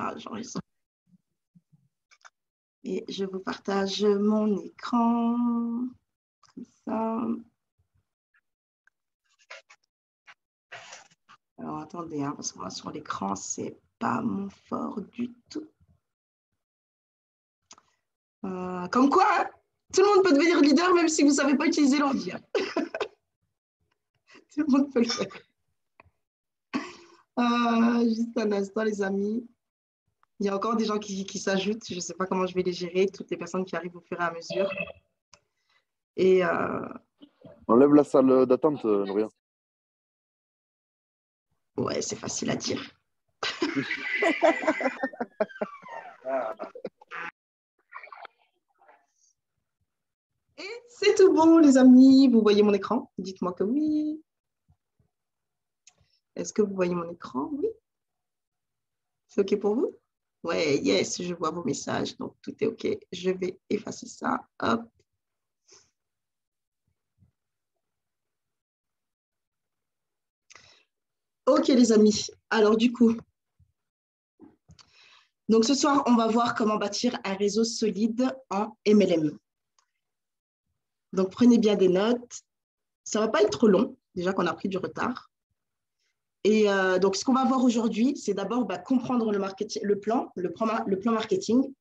Ah, j'enregistre. Et je vous partage mon écran. Comme ça. Alors, attendez, hein, parce que moi, sur l'écran, c'est pas mon fort du tout. Comme quoi, hein, tout le monde peut devenir leader, même si vous ne savez pas utiliser l'ordi. Hein. Tout le monde peut le faire. Juste un instant, les amis. Il y a encore des gens qui s'ajoutent. Je ne sais pas comment je vais les gérer, toutes les personnes qui arrivent au fur et à mesure. Et Enlève la salle d'attente, Nouria. ouais, c'est facile à dire. Et c'est tout bon, les amis. Vous voyez mon écran? Dites-moi que oui. Est-ce que vous voyez mon écran? Oui. C'est OK pour vous? Ouais, yes, je vois vos messages. Donc, tout est OK. Je vais effacer ça. Hop. OK, les amis. Alors, du coup, donc ce soir, on va voir comment bâtir un réseau solide en MLM. Donc, prenez bien des notes. Ça ne va pas être trop long, déjà qu'on a pris du retard. Et donc, ce qu'on va voir aujourd'hui, c'est d'abord comprendre le plan marketing,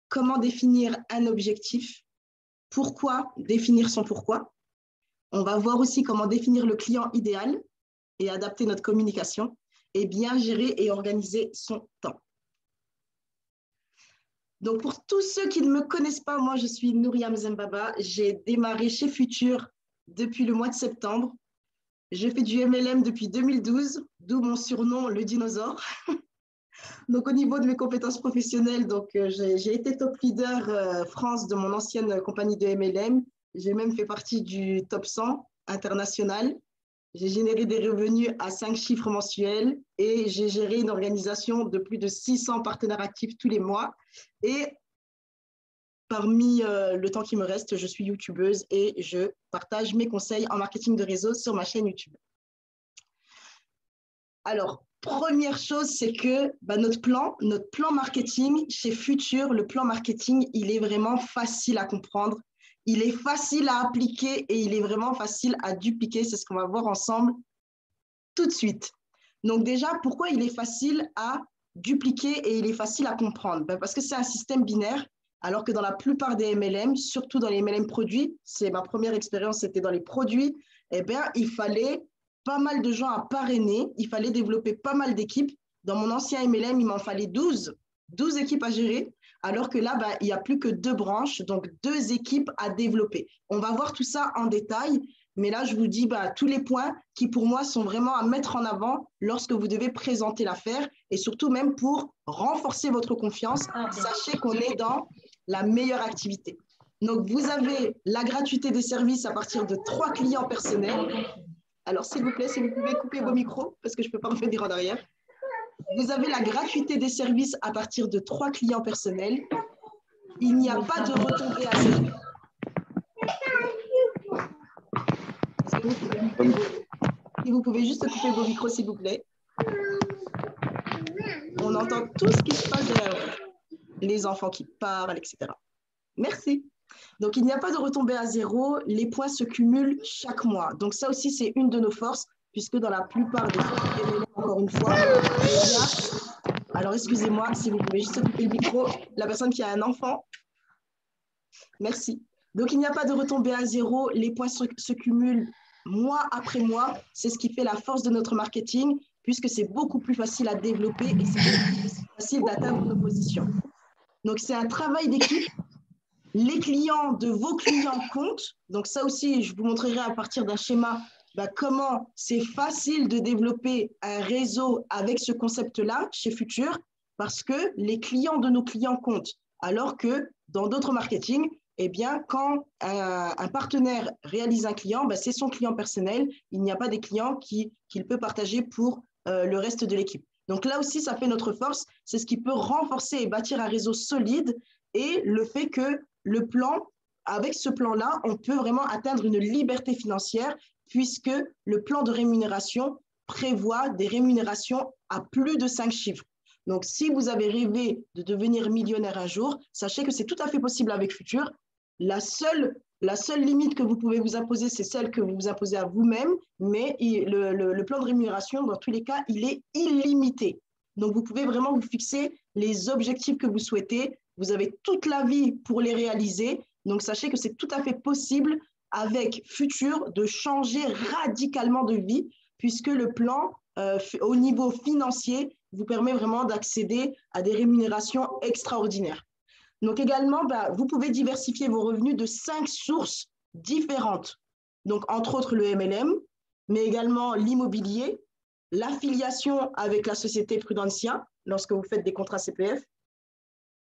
comment définir un objectif, pourquoi définir son pourquoi. On va voir aussi comment définir le client idéal et adapter notre communication et bien gérer et organiser son temps. Donc, pour tous ceux qui ne me connaissent pas, moi, je suis Nouria Mzembaba. J'ai démarré chez Futur depuis le mois de septembre. J'ai fait du MLM depuis 2012, d'où mon surnom, le dinosaure. Donc, au niveau de mes compétences professionnelles, j'ai été top leader France de mon ancienne compagnie de MLM. J'ai même fait partie du top 100 international. J'ai généré des revenus à 5 chiffres mensuels et j'ai géré une organisation de plus de 600 partenaires actifs tous les mois. Et parmi le temps qui me reste, je suis youtubeuse et je partage mes conseils en marketing de réseau sur ma chaîne YouTube. Alors, première chose, c'est que notre plan marketing chez Futur, le plan marketing, il est vraiment facile à comprendre. Il est facile à appliquer et il est vraiment facile à dupliquer. C'est ce qu'on va voir ensemble tout de suite. Donc déjà, pourquoi il est facile à dupliquer et il est facile à comprendre? Parce que c'est un système binaire, alors que dans la plupart des MLM, surtout dans les MLM produits, c'est ma première expérience, c'était dans les produits, il fallait pas mal de gens à parrainer, il fallait développer pas mal d'équipes. Dans mon ancien MLM, il m'en fallait 12 équipes à gérer, alors que là, il n'y a plus que 2 branches, donc 2 équipes à développer. On va voir tout ça en détail, mais là, je vous dis tous les points qui, pour moi, sont vraiment à mettre en avant lorsque vous devez présenter l'affaire et surtout même pour renforcer votre confiance. Sachez qu'on est dans la meilleure activité. Donc, vous avez la gratuité des services à partir de 3 clients personnels. Alors, s'il vous plaît, si vous pouvez couper vos micros, parce que je ne peux pas revenir en arrière. Vous avez la gratuité des services à partir de 3 clients personnels. Il n'y a pas de retombée à zéro. Si vous pouvez juste couper vos micros, s'il vous plaît. On entend tout ce qui se passe derrière vous. Les enfants qui parlent, etc. Merci. Donc, il n'y a pas de retombée à zéro. Les points se cumulent chaque mois. Donc, ça aussi, c'est une de nos forces, puisque dans la plupart des cas, encore une fois, alors, excusez-moi, si vous pouvez juste couper le micro. La personne qui a un enfant. Merci. Donc, il n'y a pas de retombée à zéro. Les points se cumulent mois après mois. C'est ce qui fait la force de notre marketing, puisque c'est beaucoup plus facile à développer et c'est beaucoup plus facile d'atteindre nos positions. Donc, c'est un travail d'équipe. Les clients de vos clients comptent. Donc, ça aussi, je vous montrerai à partir d'un schéma comment c'est facile de développer un réseau avec ce concept-là chez Futur, parce que les clients de nos clients comptent. Alors que dans d'autres marketing, quand un partenaire réalise un client, c'est son client personnel. Il n'y a pas des clients qu'il peut partager pour le reste de l'équipe. Donc là aussi, ça fait notre force. C'est ce qui peut renforcer et bâtir un réseau solide et le fait que le plan, avec ce plan-là, on peut vraiment atteindre une liberté financière puisque le plan de rémunération prévoit des rémunérations à plus de 5 chiffres. Donc, si vous avez rêvé de devenir millionnaire un jour, sachez que c'est tout à fait possible avec Futur. La seule limite que vous pouvez vous imposer, c'est celle que vous vous imposez à vous-même, mais le plan de rémunération, dans tous les cas, il est illimité. Donc, vous pouvez vraiment vous fixer les objectifs que vous souhaitez. Vous avez toute la vie pour les réaliser. Donc, sachez que c'est tout à fait possible avec Futur de changer radicalement de vie, puisque le plan, au niveau financier, vous permet vraiment d'accéder à des rémunérations extraordinaires. Donc également, vous pouvez diversifier vos revenus de 5 sources différentes. Donc, entre autres, le MLM, mais également l'immobilier, l'affiliation avec la société Prudentia, lorsque vous faites des contrats CPF.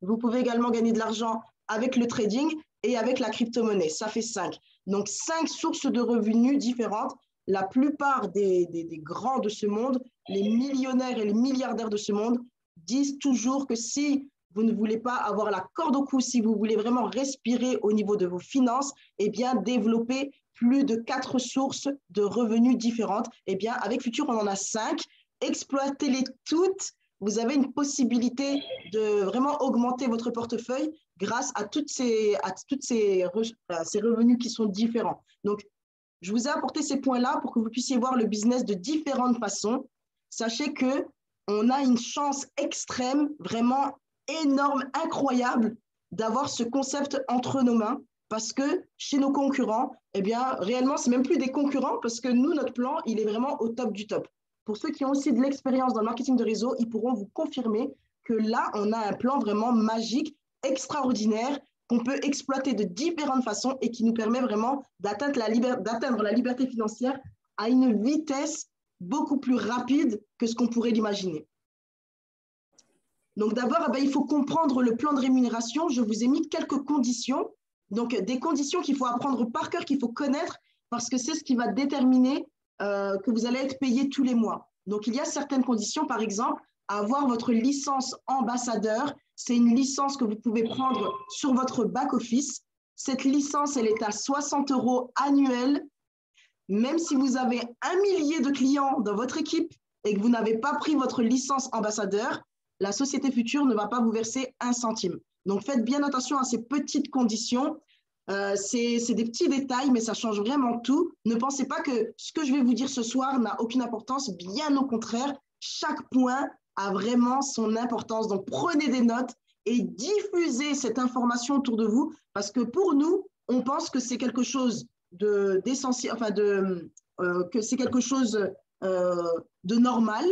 Vous pouvez également gagner de l'argent avec le trading et avec la crypto-monnaie. Ça fait 5. Donc, 5 sources de revenus différentes. La plupart des grands de ce monde, les millionnaires et les milliardaires de ce monde, disent toujours que si vous ne voulez pas avoir la corde au cou, si vous voulez vraiment respirer au niveau de vos finances, eh bien, développer plus de 4 sources de revenus différentes. Eh bien, avec Futur, on en a 5. Exploitez-les toutes. Vous avez une possibilité de vraiment augmenter votre portefeuille grâce à ces revenus qui sont différents. Donc, je vous ai apporté ces points-là pour que vous puissiez voir le business de différentes façons. Sachez qu'on a une chance extrême, vraiment énorme, incroyable, d'avoir ce concept entre nos mains, parce que chez nos concurrents, eh bien, réellement, ce n'est même plus des concurrents, parce que nous, notre plan, il est vraiment au top du top. Pour ceux qui ont aussi de l'expérience dans le marketing de réseau, ils pourront vous confirmer que là, on a un plan vraiment magique, extraordinaire, qu'on peut exploiter de différentes façons et qui nous permet vraiment d'atteindre la liberté financière à une vitesse beaucoup plus rapide que ce qu'on pourrait l'imaginer. Donc d'abord, il faut comprendre le plan de rémunération. Je vous ai mis quelques conditions. Donc des conditions qu'il faut apprendre par cœur, qu'il faut connaître, parce que c'est ce qui va déterminer que vous allez être payé tous les mois. Donc il y a certaines conditions, par exemple, avoir votre licence ambassadeur. C'est une licence que vous pouvez prendre sur votre back-office. Cette licence, elle est à 60 € annuels. Même si vous avez 1 millier de clients dans votre équipe et que vous n'avez pas pris votre licence ambassadeur, la société Futur ne va pas vous verser 1 centime. Donc, faites bien attention à ces petites conditions. C'est des petits détails, mais ça change vraiment tout. Ne pensez pas que ce que je vais vous dire ce soir n'a aucune importance. Bien au contraire, chaque point a vraiment son importance. Donc, prenez des notes et diffusez cette information autour de vous, parce que pour nous, on pense que c'est quelque chose d'essentiel, que c'est quelque chose de normal,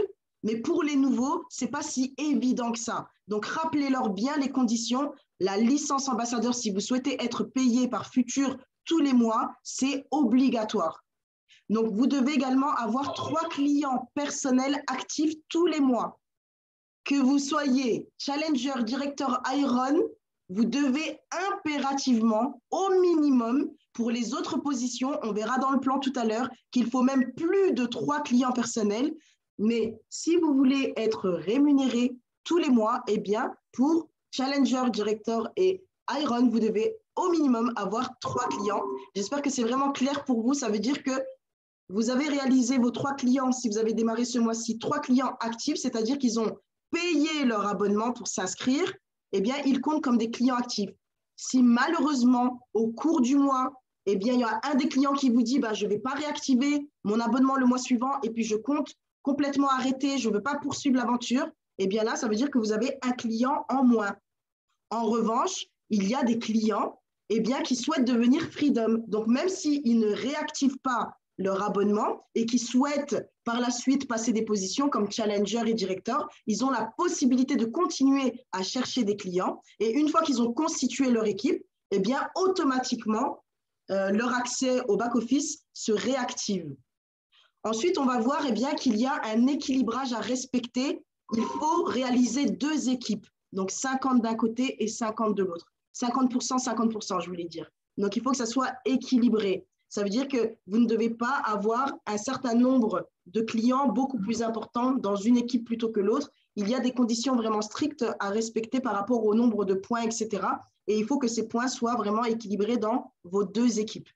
mais pour les nouveaux, ce n'est pas si évident que ça. Donc, rappelez-leur bien les conditions. La licence ambassadeur, si vous souhaitez être payé par Futur tous les mois, c'est obligatoire. Donc, vous devez également avoir 3 clients personnels actifs tous les mois. Que vous soyez challenger, directeur Iron, vous devez impérativement, au minimum, pour les autres positions, on verra dans le plan tout à l'heure qu'il faut même plus de 3 clients personnels. Mais si vous voulez être rémunéré tous les mois, eh bien, pour challenger, directeur et Iron, vous devez au minimum avoir 3 clients. J'espère que c'est vraiment clair pour vous. Ça veut dire que vous avez réalisé vos 3 clients, si vous avez démarré ce mois-ci, 3 clients actifs, c'est-à-dire qu'ils ont payé leur abonnement pour s'inscrire, eh bien, ils comptent comme des clients actifs. Si malheureusement, au cours du mois, eh bien, il y a un des clients qui vous dit je ne vais pas réactiver mon abonnement le mois suivant et puis je compte complètement arrêter, je ne veux pas poursuivre l'aventure, eh bien là, ça veut dire que vous avez un client en moins. En revanche, il y a des clients eh bien, qui souhaitent devenir Freedom. Donc, même s'ils ne réactivent pas leur abonnement et qui souhaitent par la suite passer des positions comme Challenger et Director, ils ont la possibilité de continuer à chercher des clients. Et une fois qu'ils ont constitué leur équipe, eh bien, automatiquement, leur accès au back-office se réactive. Ensuite, on va voir eh bien, qu'il y a un équilibrage à respecter. Il faut réaliser 2 équipes, donc 50 d'un côté et 50 de l'autre. 50%, 50%, je voulais dire. Donc, il faut que ça soit équilibré. Ça veut dire que vous ne devez pas avoir un certain nombre de clients beaucoup plus importants dans une équipe plutôt que l'autre. Il y a des conditions vraiment strictes à respecter par rapport au nombre de points, etc. Et il faut que ces points soient vraiment équilibrés dans vos 2 équipes.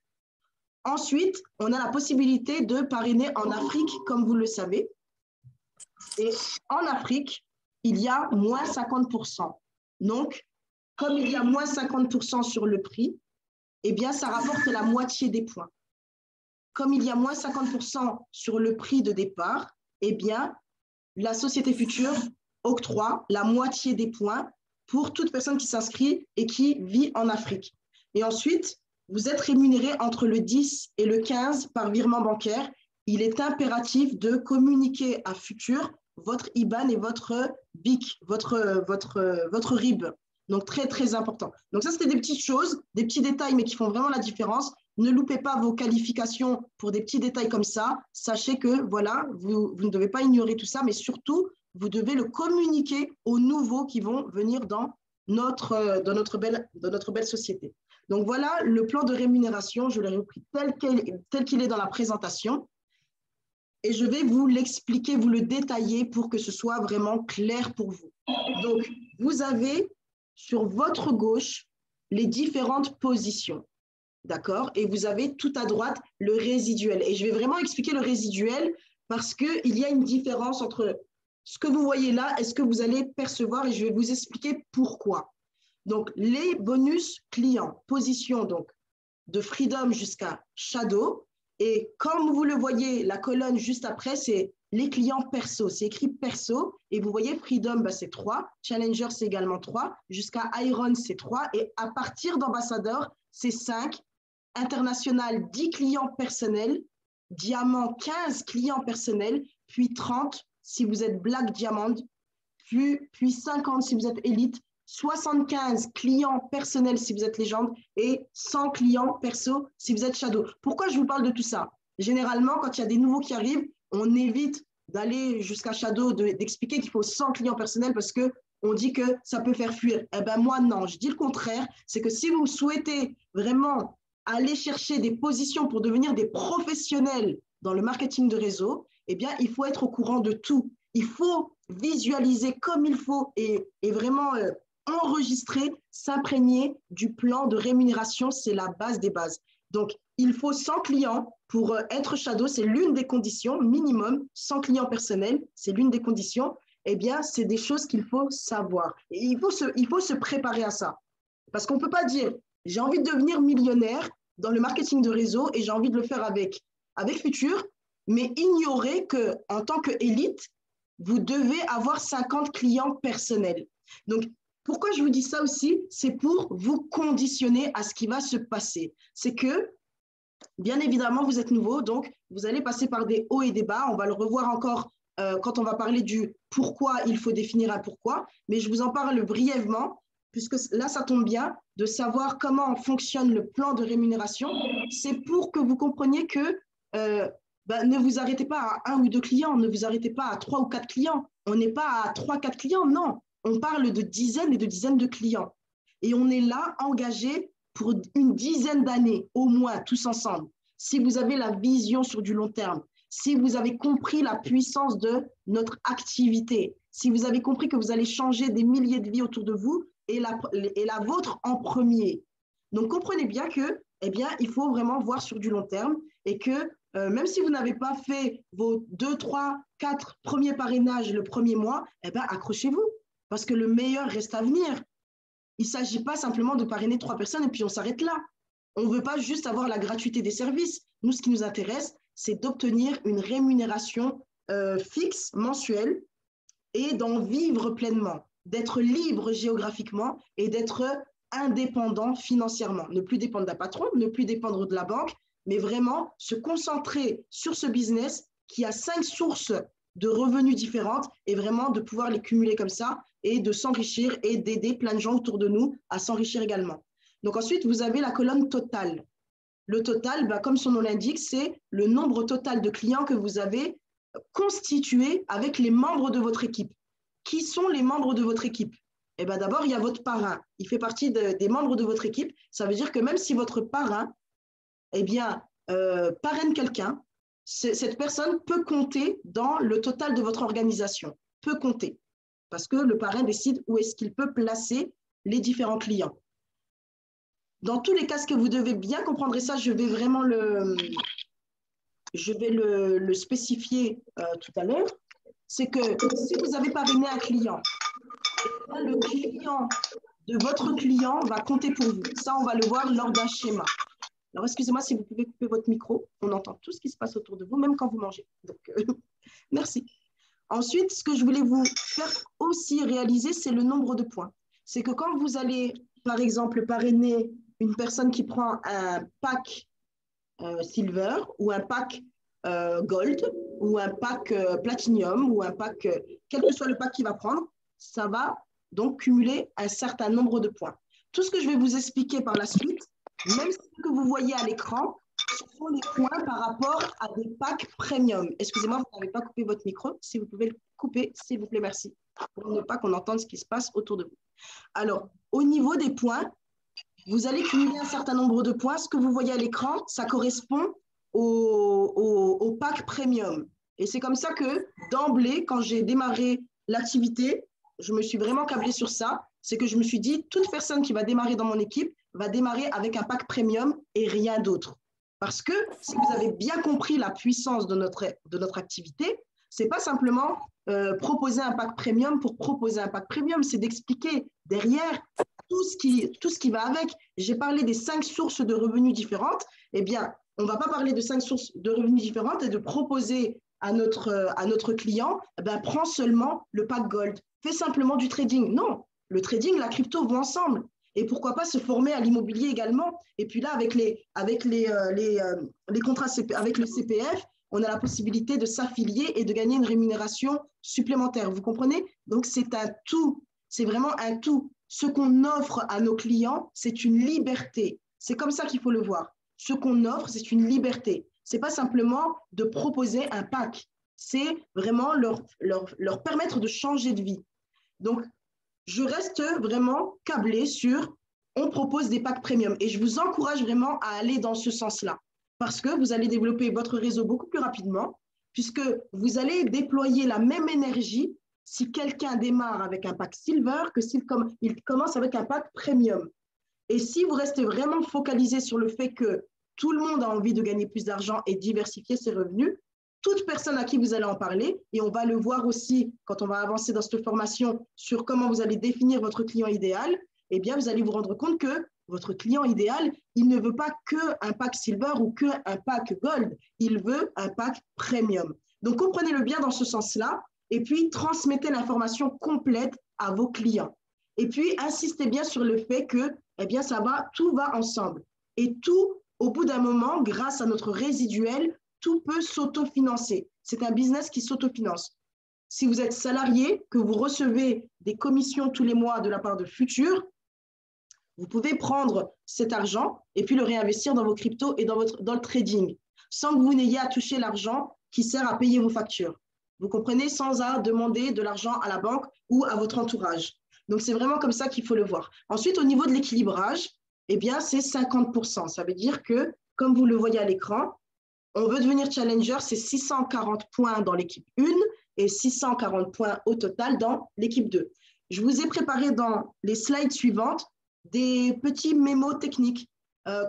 Ensuite, on a la possibilité de parrainer en Afrique, comme vous le savez. Et en Afrique, il y a moins 50%. Donc, comme il y a moins 50% sur le prix, eh bien, ça rapporte la moitié des points. Comme il y a moins 50% sur le prix de départ, eh bien, la société future octroie la moitié des points pour toute personne qui s'inscrit et qui vit en Afrique. Et ensuite, vous êtes rémunéré entre le 10 et le 15 par virement bancaire. Il est impératif de communiquer à Futur votre IBAN et votre BIC, votre RIB. Donc, très, très important. Donc, ça, c'était des petites choses, des petits détails, mais qui font vraiment la différence. Ne loupez pas vos qualifications pour des petits détails comme ça. Sachez que, voilà, vous ne devez pas ignorer tout ça, mais surtout, vous devez le communiquer aux nouveaux qui vont venir dans notre belle société. Donc, voilà le plan de rémunération. Je l'ai repris tel qu'il est dans la présentation. Et je vais vous l'expliquer, vous le détailler pour que ce soit vraiment clair pour vous. Donc, vous avez sur votre gauche les différentes positions. D'accord? Et vous avez tout à droite le résiduel. Et je vais vraiment expliquer le résiduel parce qu'il y a une différence entre ce que vous voyez là et ce que vous allez percevoir et je vais vous expliquer pourquoi. Donc, les bonus clients, position donc de Freedom jusqu'à Shadow. Et comme vous le voyez, la colonne juste après, c'est les clients perso. C'est écrit perso. Et vous voyez, Freedom, bah, c'est 3. Challenger, c'est également 3. Jusqu'à Iron, c'est 3. Et à partir d'ambassadeur, c'est 5. International, 10 clients personnels. Diamant, 15 clients personnels. Puis 30 si vous êtes Black Diamond. Puis 50 si vous êtes Elite. 75 clients personnels si vous êtes légende et 100 clients perso si vous êtes shadow. Pourquoi je vous parle de tout ça? Généralement, quand il y a des nouveaux qui arrivent, on évite d'aller jusqu'à shadow, d'expliquer qu'il faut 100 clients personnels parce qu'on dit que ça peut faire fuir. Eh bien, moi, non, je dis le contraire. C'est que si vous souhaitez vraiment aller chercher des positions pour devenir des professionnels dans le marketing de réseau, eh bien, il faut être au courant de tout. Il faut visualiser comme il faut et vraiment enregistrer, s'imprégner du plan de rémunération, c'est la base des bases. Donc, il faut 100 clients pour être shadow, c'est l'une des conditions, minimum, 100 clients personnels, c'est l'une des conditions. Eh bien, c'est des choses qu'il faut savoir. Et il faut se préparer à ça. Parce qu'on ne peut pas dire, j'ai envie de devenir millionnaire dans le marketing de réseau et j'ai envie de le faire avec Futur, mais ignorer qu'en tant qu'élite, vous devez avoir 50 clients personnels. Donc, pourquoi je vous dis ça aussi? C'est pour vous conditionner à ce qui va se passer. C'est que, bien évidemment, vous êtes nouveau, donc vous allez passer par des hauts et des bas. On va le revoir encore quand on va parler du pourquoi il faut définir un pourquoi, mais je vous en parle brièvement, puisque là, ça tombe bien, de savoir comment fonctionne le plan de rémunération. C'est pour que vous compreniez que ne vous arrêtez pas à 1 ou 2 clients, ne vous arrêtez pas à 3 ou 4 clients. On n'est pas à 3-4 clients, non. On parle de dizaines et de dizaines de clients. Et on est là, engagé pour une dizaine d'années, au moins, tous ensemble. Si vous avez la vision sur du long terme, si vous avez compris la puissance de notre activité, si vous avez compris que vous allez changer des milliers de vies autour de vous et la vôtre en premier. Donc, comprenez bien que, eh bien, il faut vraiment voir sur du long terme et que même si vous n'avez pas fait vos 2, 3, 4 premiers parrainages le premier mois, eh bien, accrochez-vous. Parce que le meilleur reste à venir. Il ne s'agit pas simplement de parrainer 3 personnes et puis on s'arrête là. On ne veut pas juste avoir la gratuité des services. Nous, ce qui nous intéresse, c'est d'obtenir une rémunération fixe, mensuelle, et d'en vivre pleinement, d'être libre géographiquement et d'être indépendant financièrement. Ne plus dépendre d'un patron, ne plus dépendre de la banque, mais vraiment se concentrer sur ce business qui a 5 sources de revenus différentes et vraiment de pouvoir les cumuler comme ça et de s'enrichir et d'aider plein de gens autour de nous à s'enrichir également. Donc ensuite, vous avez la colonne totale. Le total, comme son nom l'indique, c'est le nombre total de clients que vous avez constitué avec les membres de votre équipe. Qui sont les membres de votre équipe? Eh bien, d'abord, il y a votre parrain. Il fait partie des membres de votre équipe. Ça veut dire que même si votre parrain parraine quelqu'un, cette personne peut compter dans le total de votre organisation. Peut compter. Parce que le parrain décide où est-ce qu'il peut placer les différents clients. Dans tous les cas, ce que vous devez bien comprendre, et ça, je vais vraiment le spécifier tout à l'heure. c'est que si vous avez parrainé un client, le client de votre client va compter pour vous. Ça, on va le voir lors d'un schéma. Alors, excusez-moi si vous pouvez couper votre micro. On entend tout ce qui se passe autour de vous, même quand vous mangez. Donc, merci. Ensuite, ce que je voulais vous faire aussi réaliser, c'est le nombre de points. C'est que quand vous allez, par exemple, parrainer une personne qui prend un pack silver ou un pack gold ou un pack platinum ou un pack, quel que soit le pack qu'il va prendre, ça va donc cumuler un certain nombre de points. Tout ce que je vais vous expliquer par la suite, même ce que vous voyez à l'écran, ce sont les points par rapport à des packs premium. Excusez-moi, vous n'avez pas coupé votre micro. Si vous pouvez le couper, s'il vous plaît, merci. Pour ne pas qu'on entende ce qui se passe autour de vous. Alors, au niveau des points, vous allez cumuler un certain nombre de points. Ce que vous voyez à l'écran, ça correspond au pack premium. Et c'est comme ça que, d'emblée, quand j'ai démarré l'activité, je me suis vraiment câblée sur ça. C'est que je me suis dit, toute personne qui va démarrer dans mon équipe va démarrer avec un pack premium et rien d'autre. Parce que si vous avez bien compris la puissance de notre activité, ce n'est pas simplement proposer un pack premium pour proposer un pack premium, c'est d'expliquer derrière tout ce qui va avec. J'ai parlé des 5 sources de revenus différentes. Eh bien, on ne va pas parler de 5 sources de revenus différentes et de proposer à notre client, eh bien, prends seulement le pack gold. Fais simplement du trading. Non, le trading, la crypto vont ensemble. Et pourquoi pas se former à l'immobilier également. Et puis là, avec les contrats, avec le CPF, on a la possibilité de s'affilier et de gagner une rémunération supplémentaire. Vous comprenez? Donc, c'est un tout. C'est vraiment un tout. Ce qu'on offre à nos clients, c'est une liberté. C'est comme ça qu'il faut le voir. Ce qu'on offre, c'est une liberté. Ce n'est pas simplement de proposer un pack. C'est vraiment leur permettre de changer de vie. Donc, je reste vraiment câblée sur on propose des packs premium. Et je vous encourage vraiment à aller dans ce sens-là parce que vous allez développer votre réseau beaucoup plus rapidement puisque vous allez déployer la même énergie si quelqu'un démarre avec un pack silver que s'il commence avec un pack premium. Et si vous restez vraiment focalisé sur le fait que tout le monde a envie de gagner plus d'argent et diversifier ses revenus, toute personne à qui vous allez en parler, et on va le voir aussi quand on va avancer dans cette formation sur comment vous allez définir votre client idéal, eh bien, vous allez vous rendre compte que votre client idéal, il ne veut pas qu'un pack silver ou qu'un pack gold, il veut un pack premium. Donc, comprenez-le bien dans ce sens-là, et puis transmettez l'information complète à vos clients. Et puis, insistez bien sur le fait que, eh bien, tout va ensemble. Et tout, au bout d'un moment, grâce à notre résiduel, tout peut s'autofinancer. C'est un business qui s'autofinance. Si vous êtes salarié, que vous recevez des commissions tous les mois de la part de Futur, vous pouvez prendre cet argent et puis le réinvestir dans vos cryptos et dans le trading, sans que vous n'ayez à toucher l'argent qui sert à payer vos factures. Vous comprenez, sans à demander de l'argent à la banque ou à votre entourage. Donc, c'est vraiment comme ça qu'il faut le voir. Ensuite, au niveau de l'équilibrage, eh bien, c'est 50%. Ça veut dire que, comme vous le voyez à l'écran, on veut devenir challenger, c'est 640 points dans l'équipe 1 et 640 points au total dans l'équipe 2. Je vous ai préparé dans les slides suivantes des petits mémos techniques.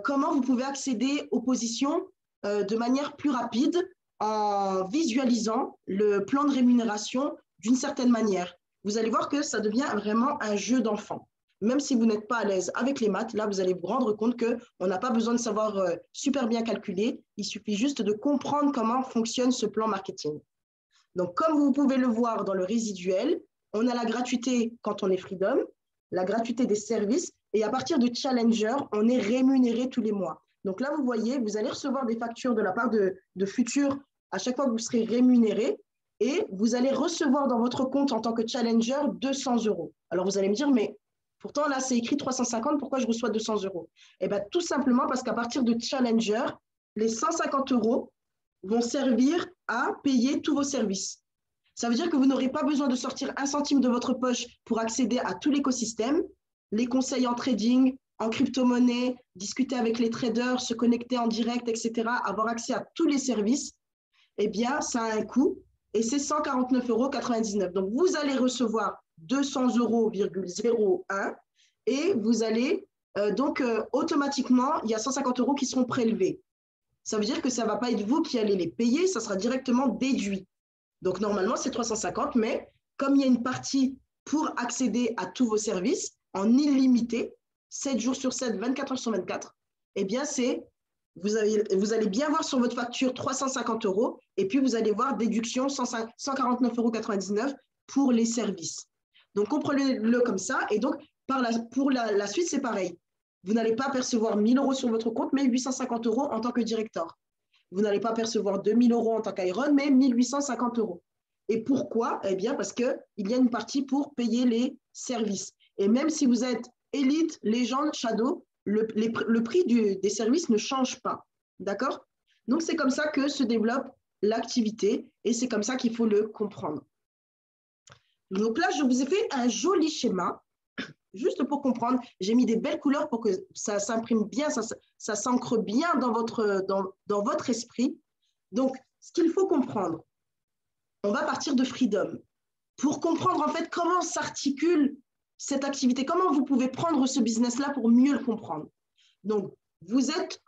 Comment vous pouvez accéder aux positions de manière plus rapide en visualisant le plan de rémunération d'une certaine manière. Vous allez voir que ça devient vraiment un jeu d'enfant. Même si vous n'êtes pas à l'aise avec les maths, là, vous allez vous rendre compte qu'on n'a pas besoin de savoir super bien calculer. Il suffit juste de comprendre comment fonctionne ce plan marketing. Donc, comme vous pouvez le voir dans le résiduel, on a la gratuité quand on est freedom, la gratuité des services, et à partir de Challenger, on est rémunéré tous les mois. Donc là, vous voyez, vous allez recevoir des factures de la part de Futur à chaque fois que vous serez rémunéré, et vous allez recevoir dans votre compte en tant que Challenger 200 €. Alors, vous allez me dire, mais pourtant, là, c'est écrit 350, pourquoi je reçois 200 €? Eh bien, tout simplement parce qu'à partir de Challenger, les 150 € vont servir à payer tous vos services. Ça veut dire que vous n'aurez pas besoin de sortir un centime de votre poche pour accéder à tout l'écosystème, les conseils en trading, en crypto-monnaie, discuter avec les traders, se connecter en direct, etc., avoir accès à tous les services. Eh bien, ça a un coût et c'est 149,99 €. Donc, vous allez recevoir 200,01 € et vous allez, automatiquement, il y a 150 € qui seront prélevés. Ça veut dire que ça ne va pas être vous qui allez les payer, ça sera directement déduit. Donc, normalement, c'est 350, mais comme il y a une partie pour accéder à tous vos services en illimité, 7 jours sur 7, 24 heures sur 24, eh bien, vous allez bien voir sur votre facture 350 euros et puis vous allez voir déduction 149,99 euros pour les services. Donc, comprenez-le comme ça. Et donc, pour la suite, c'est pareil. Vous n'allez pas percevoir 1 000 euros sur votre compte, mais 850 euros en tant que directeur. Vous n'allez pas percevoir 2 000 euros en tant qu'Iron, mais 1 850 euros. Et pourquoi? Eh bien, parce qu'il y a une partie pour payer les services. Et même si vous êtes élite, légende, shadow, le prix des services ne change pas. D'accord? Donc, c'est comme ça que se développe l'activité et c'est comme ça qu'il faut le comprendre. Donc là, je vous ai fait un joli schéma, juste pour comprendre. J'ai mis des belles couleurs pour que ça s'imprime bien, ça s'ancre bien dans votre esprit. Donc, ce qu'il faut comprendre, on va partir de Freedom pour comprendre en fait comment s'articule cette activité, comment vous pouvez prendre ce business-là pour mieux le comprendre. Donc, vous êtes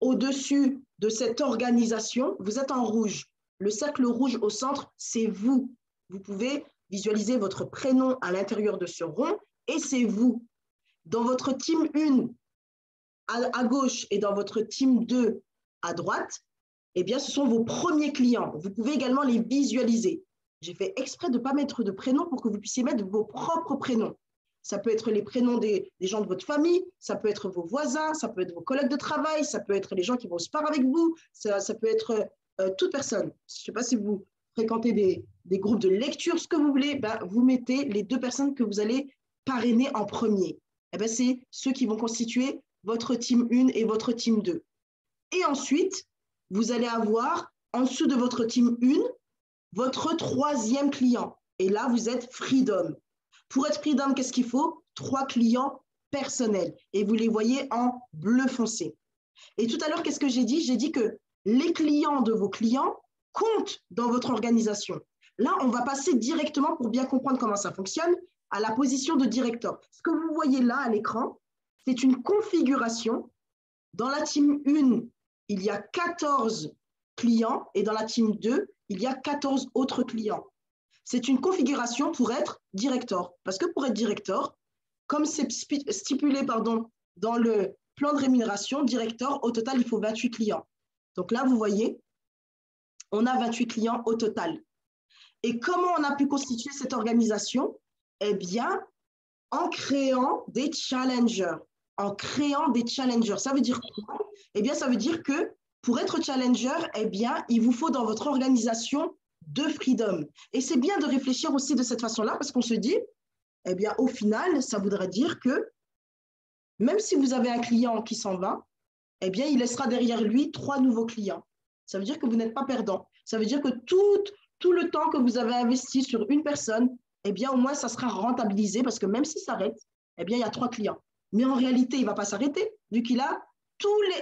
au-dessus de cette organisation, vous êtes en rouge. Le cercle rouge au centre, c'est vous. Vous pouvez visualiser votre prénom à l'intérieur de ce rond et c'est vous. Dans votre team 1 à gauche et dans votre team 2 à droite, eh bien, ce sont vos premiers clients. Vous pouvez également les visualiser. J'ai fait exprès de ne pas mettre de prénom pour que vous puissiez mettre vos propres prénoms. Ça peut être les prénoms des gens de votre famille, ça peut être vos voisins, ça peut être vos collègues de travail, ça peut être les gens qui vont au sport avec vous, ça peut être toute personne. Je ne sais pas si vous fréquentez des groupes de lecture, ce que vous voulez, ben, vous mettez les 2 personnes que vous allez parrainer en premier. Eh ben, c'est ceux qui vont constituer votre team 1 et votre team 2. Et ensuite, vous allez avoir en dessous de votre team 1, votre 3e client. Et là, vous êtes Freedom. Pour être Freedom, qu'est-ce qu'il faut? 3 clients personnels. Et vous les voyez en bleu foncé. Et tout à l'heure, qu'est-ce que j'ai dit? J'ai dit que les clients de vos clients comptent dans votre organisation. Là, on va passer directement, pour bien comprendre comment ça fonctionne, à la position de directeur. Ce que vous voyez là à l'écran, c'est une configuration. Dans la team 1, il y a 14 clients et dans la team 2, il y a 14 autres clients. C'est une configuration pour être directeur. Parce que pour être directeur, comme c'est stipulé dans le plan de rémunération, directeur, au total, il faut 28 clients. Donc là, vous voyez, on a 28 clients au total. Et comment on a pu constituer cette organisation? Eh bien, en créant des challengers. En créant des challengers. Ça veut dire quoi? Eh bien, ça veut dire que pour être challenger, eh bien, il vous faut dans votre organisation 2 Freedom. Et c'est bien de réfléchir aussi de cette façon-là parce qu'on se dit, eh bien, au final, ça voudrait dire que même si vous avez un client qui s'en va, eh bien, il laissera derrière lui 3 nouveaux clients. Ça veut dire que vous n'êtes pas perdant. Ça veut dire que tout le temps que vous avez investi sur une personne, eh bien, au moins, ça sera rentabilisé parce que même s'il s'arrête, eh bien, il y a 3 clients. Mais en réalité, il ne va pas s'arrêter vu qu'il a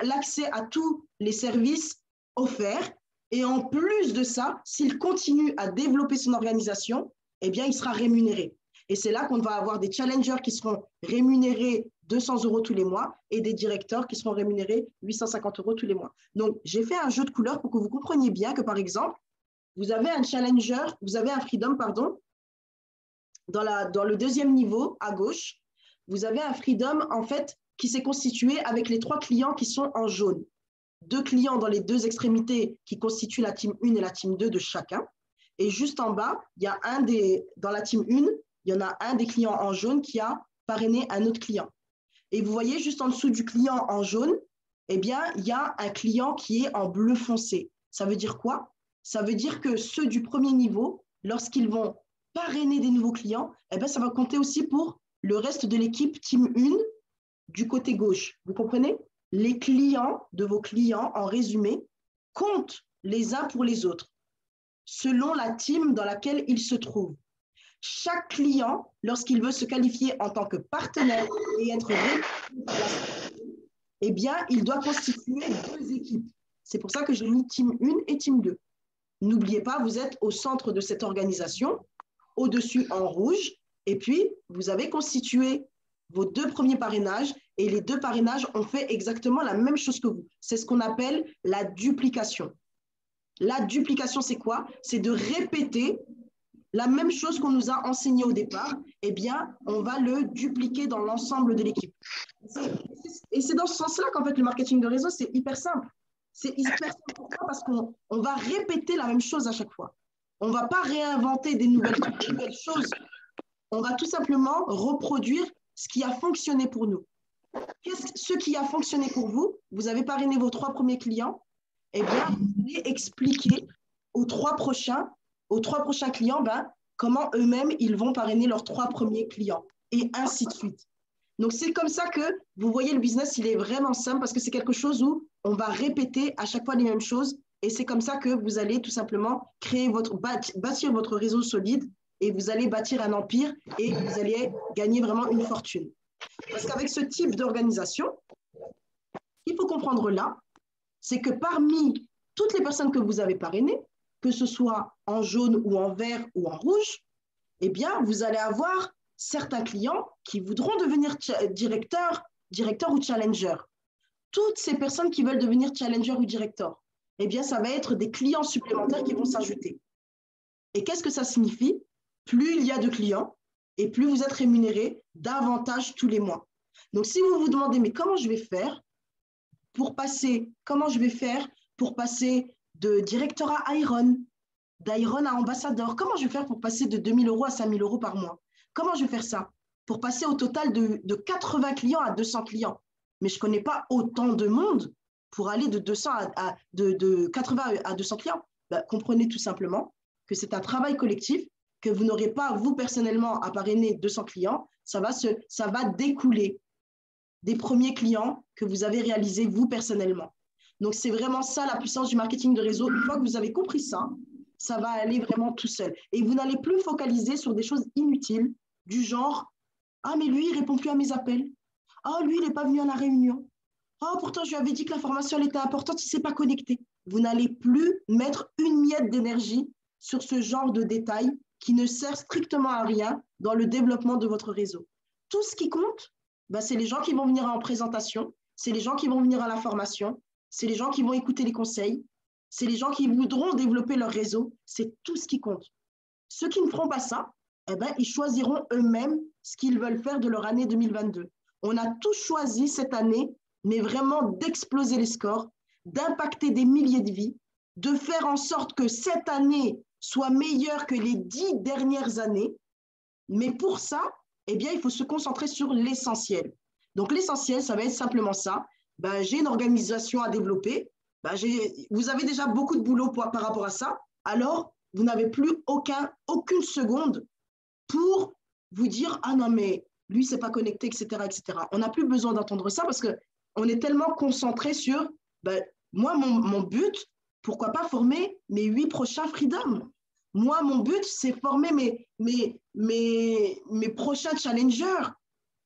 l'accès à tous les services offerts. Et en plus de ça, s'il continue à développer son organisation, eh bien, il sera rémunéré. Et c'est là qu'on va avoir des challengers qui seront rémunérés 200 euros tous les mois et des directeurs qui seront rémunérés 850 euros tous les mois. Donc, j'ai fait un jeu de couleurs pour que vous compreniez bien que, par exemple, vous avez un challenger, vous avez un freedom, pardon, dans le 2e niveau à gauche, vous avez un freedom, en fait, qui s'est constitué avec les 3 clients qui sont en jaune. 2 clients dans les 2 extrémités qui constituent la team 1 et la team 2 de chacun. Et juste en bas, il y a dans la team 1, il y en a un des clients en jaune qui a parrainé un autre client. Et vous voyez, juste en dessous du client en jaune, eh bien, il y a un client qui est en bleu foncé. Ça veut dire quoi? Ça veut dire que ceux du premier niveau, lorsqu'ils vont parrainer des nouveaux clients, eh bien, ça va compter aussi pour le reste de l'équipe team 1 du côté gauche. Vous comprenez? Les clients de vos clients, en résumé, comptent les uns pour les autres, selon la team dans laquelle ils se trouvent. Chaque client, lorsqu'il veut se qualifier en tant que partenaire et être eh bien, il doit constituer 2 équipes. C'est pour ça que j'ai mis team 1 et team 2. N'oubliez pas, vous êtes au centre de cette organisation, au-dessus en rouge, et puis vous avez constitué vos 2 premiers parrainages et les 2 parrainages ont fait exactement la même chose que vous. C'est ce qu'on appelle la duplication. La duplication, c'est quoi? C'est de répéter la même chose qu'on nous a enseigné au départ. Eh bien, on va le dupliquer dans l'ensemble de l'équipe. Et c'est dans ce sens-là qu'en fait, le marketing de réseau, c'est hyper simple. C'est hyper simple. Pourquoi? Parce qu'on va répéter la même chose à chaque fois. On ne va pas réinventer des nouvelles choses. On va tout simplement reproduire ce qui a fonctionné pour nous. Ce qui a fonctionné pour vous, vous avez parrainé vos 3 premiers clients, eh bien, vous allez expliquer aux 3 prochains clients comment eux-mêmes, ils vont parrainer leurs 3 premiers clients, et ainsi de suite. Donc, c'est comme ça que vous voyez le business, il est vraiment simple parce que c'est quelque chose où on va répéter à chaque fois les mêmes choses et c'est comme ça que vous allez tout simplement bâtir votre réseau solide et vous allez bâtir un empire et vous allez gagner vraiment une fortune. Parce qu'avec ce type d'organisation, il faut comprendre là, c'est que parmi toutes les personnes que vous avez parrainées, que ce soit en jaune ou en vert ou en rouge, eh bien, vous allez avoir certains clients qui voudront devenir directeur ou challenger. Toutes ces personnes qui veulent devenir challenger ou directeur, eh bien, ça va être des clients supplémentaires qui vont s'ajouter. Et qu'est-ce que ça signifie? Plus il y a de clients et plus vous êtes rémunéré davantage tous les mois. Donc, si vous vous demandez, mais comment je vais faire pour passer de directeur à Iron, d'Iron à ambassadeur? Comment je vais faire pour passer de 2 000 € à 5 000 € par mois? Comment je vais faire ça? Pour passer au total de 80 clients à 200 clients. Mais je ne connais pas autant de monde pour aller de 80 à 200 clients. Comprenez tout simplement que c'est un travail collectif, que vous n'aurez pas, vous personnellement, à parrainer 200 clients. Ça va découler des premiers clients que vous avez réalisés, vous personnellement. Donc, c'est vraiment ça la puissance du marketing de réseau. Une fois que vous avez compris ça, ça va aller vraiment tout seul. Et vous n'allez plus focaliser sur des choses inutiles du genre « Ah, mais lui, il ne répond plus à mes appels. Ah, lui, il n'est pas venu à la réunion. Ah, pourtant, je lui avais dit que la formation elle était importante, il ne s'est pas connecté. » Vous n'allez plus mettre une miette d'énergie sur ce genre de détails qui ne sert strictement à rien dans le développement de votre réseau. Tout ce qui compte, c'est les gens qui vont venir en présentation, c'est les gens qui vont venir à la formation, c'est les gens qui vont écouter les conseils, c'est les gens qui voudront développer leur réseau, c'est tout ce qui compte. Ceux qui ne feront pas ça, ils choisiront eux-mêmes ce qu'ils veulent faire de leur année 2022. On a tous choisi cette année, mais vraiment d'exploser les scores, d'impacter des milliers de vies, de faire en sorte que cette année soit meilleure que les 10 dernières années. Mais pour ça, il faut se concentrer sur l'essentiel. Donc, l'essentiel, ça va être simplement ça. J'ai une organisation à développer. Vous avez déjà beaucoup de boulot par rapport à ça. Alors, vous n'avez plus aucune seconde pour vous dire « Ah non, mais lui, c'est pas connecté, etc. etc. » On n'a plus besoin d'entendre ça parce qu'on est tellement concentré sur moi, mon but, pourquoi pas former mes 8 prochains freedom. Moi, mon but, c'est former mes prochains challengers.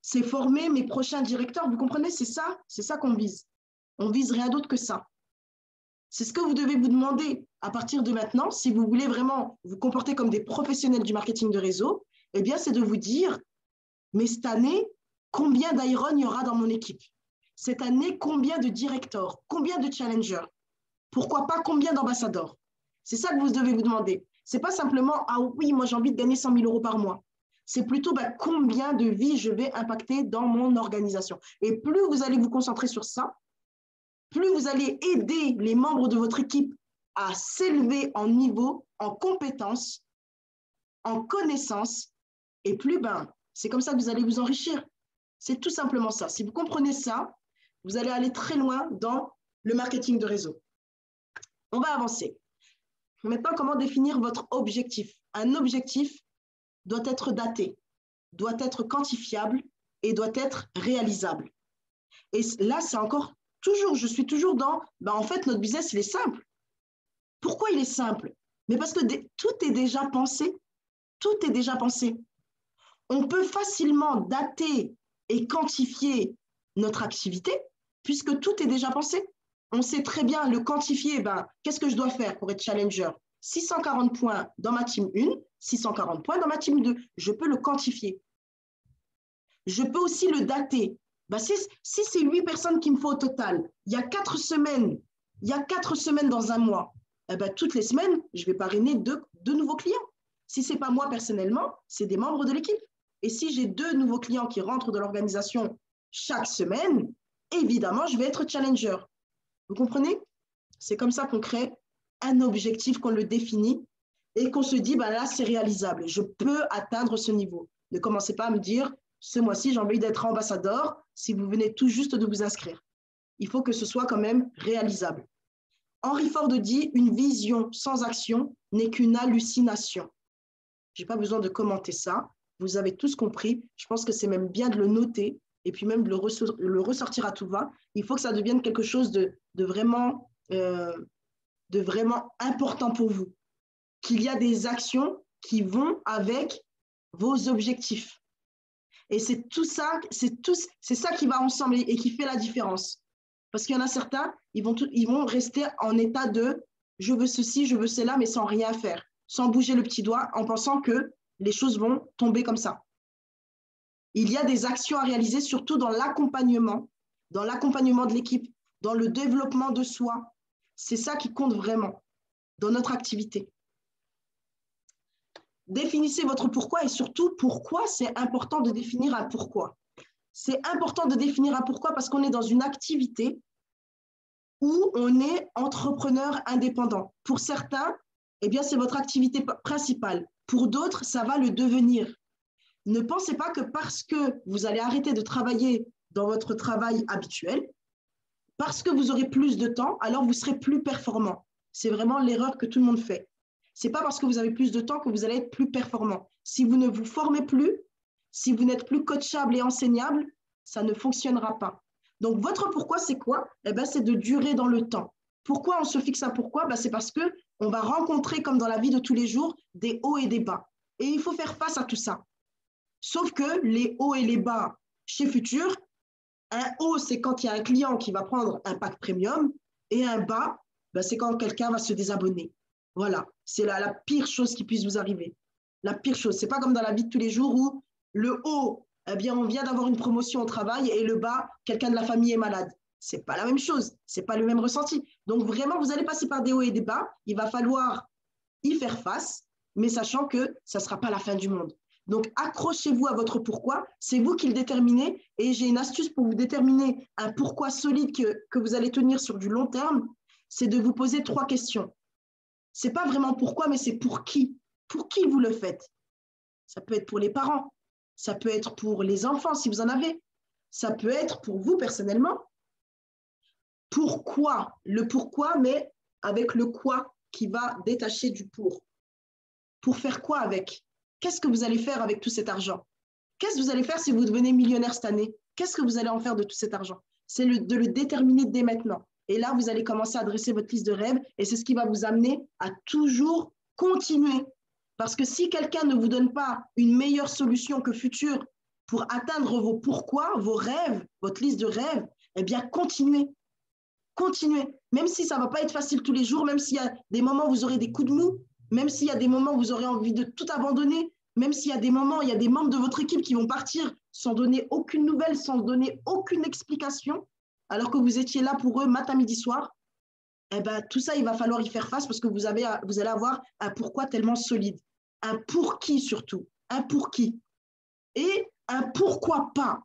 C'est former mes prochains directeurs. Vous comprenez? C'est ça qu'on vise. On vise rien d'autre que ça. C'est ce que vous devez vous demander à partir de maintenant. Si vous voulez vraiment vous comporter comme des professionnels du marketing de réseau, eh bien, c'est de vous dire, mais cette année, combien d'Iron il y aura dans mon équipe? Cette année, combien de directeurs? Combien de challengers? Pourquoi pas combien d'ambassadeurs? C'est ça que vous devez vous demander. Ce n'est pas simplement, ah oui, moi j'ai envie de gagner 100 000 € par mois. C'est plutôt combien de vies je vais impacter dans mon organisation. Et plus vous allez vous concentrer sur ça, plus vous allez aider les membres de votre équipe à s'élever en niveau, en compétences, en connaissances, et plus, c'est comme ça que vous allez vous enrichir. C'est tout simplement ça. Si vous comprenez ça, vous allez aller très loin dans le marketing de réseau. On va avancer. Maintenant, comment définir votre objectif? Un objectif doit être daté, doit être quantifiable et doit être réalisable. Et là, c'est encore je suis toujours dans, en fait, notre business, il est simple. Pourquoi il est simple? Mais parce que tout est déjà pensé. Tout est déjà pensé. On peut facilement dater et quantifier notre activité puisque tout est déjà pensé. On sait très bien le quantifier. Qu'est-ce que je dois faire pour être challenger? 640 points dans ma team 1, 640 points dans ma team 2. Je peux le quantifier. Je peux aussi le dater. Si c'est 8 personnes qu'il me faut au total, il y a 4 semaines dans un mois, eh ben, toutes les semaines, je vais parrainer deux nouveaux clients. Si ce n'est pas moi personnellement, c'est des membres de l'équipe. Et si j'ai 2 nouveaux clients qui rentrent dans l'organisation chaque semaine, évidemment, je vais être challenger. Vous comprenez? C'est comme ça qu'on crée un objectif, qu'on le définit et qu'on se dit, ben là, c'est réalisable. Je peux atteindre ce niveau. Ne commencez pas à me dire, ce mois-ci, j'ai envie d'être ambassadeur si vous venez tout juste de vous inscrire. Il faut que ce soit quand même réalisable. Henry Ford dit, une vision sans action n'est qu'une hallucination. Je n'ai pas besoin de commenter ça. Vous avez tous compris. Je pense que c'est même bien de le noter et puis même de le ressortir à tout va. Il faut que ça devienne quelque chose de vraiment important pour vous. Qu'il y a des actions qui vont avec vos objectifs. Et c'est tout ça, c'est ça qui va ensemble et qui fait la différence. Parce qu'il y en a certains, ils vont rester en état de « je veux ceci, je veux cela », mais sans rien faire, sans bouger le petit doigt, en pensant que les choses vont tomber comme ça. Il y a des actions à réaliser, surtout dans l'accompagnement de l'équipe, dans le développement de soi. C'est ça qui compte vraiment dans notre activité. Définissez votre pourquoi et surtout pourquoi c'est important de définir un pourquoi. C'est important de définir un pourquoi parce qu'on est dans une activité où on est entrepreneur indépendant. Pour certains, eh bien, c'est votre activité principale. Pour d'autres, ça va le devenir. Ne pensez pas que parce que vous allez arrêter de travailler dans votre travail habituel, parce que vous aurez plus de temps, alors vous serez plus performant. C'est vraiment l'erreur que tout le monde fait. Ce n'est pas parce que vous avez plus de temps que vous allez être plus performant. Si vous ne vous formez plus, si vous n'êtes plus coachable et enseignable, ça ne fonctionnera pas. Donc, votre pourquoi, c'est quoi? Eh bien, c'est de durer dans le temps. Pourquoi on se fixe un pourquoi? Ben, c'est parce qu'on va rencontrer, comme dans la vie de tous les jours, des hauts et des bas. Et il faut faire face à tout ça. Sauf que les hauts et les bas chez Futur, un haut, c'est quand il y a un client qui va prendre un pack premium, et un bas, ben, c'est quand quelqu'un va se désabonner. Voilà, c'est la pire chose qui puisse vous arriver. La pire chose, ce n'est pas comme dans la vie de tous les jours où le haut, eh bien, on vient d'avoir une promotion au travail et le bas, quelqu'un de la famille est malade. Ce n'est pas la même chose, ce n'est pas le même ressenti. Donc vraiment, vous allez passer par des hauts et des bas, il va falloir y faire face, mais sachant que ça ne sera pas la fin du monde. Donc, accrochez-vous à votre pourquoi, c'est vous qui le déterminez et j'ai une astuce pour vous déterminer un pourquoi solide que vous allez tenir sur du long terme, c'est de vous poser 3 questions. Ce n'est pas vraiment pourquoi, mais c'est pour qui. Pour qui vous le faites? Ça peut être pour les parents, ça peut être pour les enfants si vous en avez, ça peut être pour vous personnellement. Pourquoi? Le pourquoi, mais avec le quoi qui va détacher du pour. Pour faire quoi avec? Qu'est-ce que vous allez faire avec tout cet argent? Qu'est-ce que vous allez faire si vous devenez millionnaire cette année? Qu'est-ce que vous allez en faire de tout cet argent? C'est de le déterminer dès maintenant. Et là, vous allez commencer à dresser votre liste de rêves et c'est ce qui va vous amener à toujours continuer. Parce que si quelqu'un ne vous donne pas une meilleure solution que Futur pour atteindre vos pourquoi, vos rêves, votre liste de rêves, eh bien, continuez. Continuez. Même si ça ne va pas être facile tous les jours, même s'il y a des moments où vous aurez des coups de mou, même s'il y a des moments où vous aurez envie de tout abandonner, même s'il y a des moments, il y a des membres de votre équipe qui vont partir sans donner aucune nouvelle, sans donner aucune explication, alors que vous étiez là pour eux matin, midi, soir, eh ben, tout ça, il va falloir y faire face parce que vous allez avoir un pourquoi tellement solide. Un pour qui surtout. Un pour qui. Et un pourquoi pas.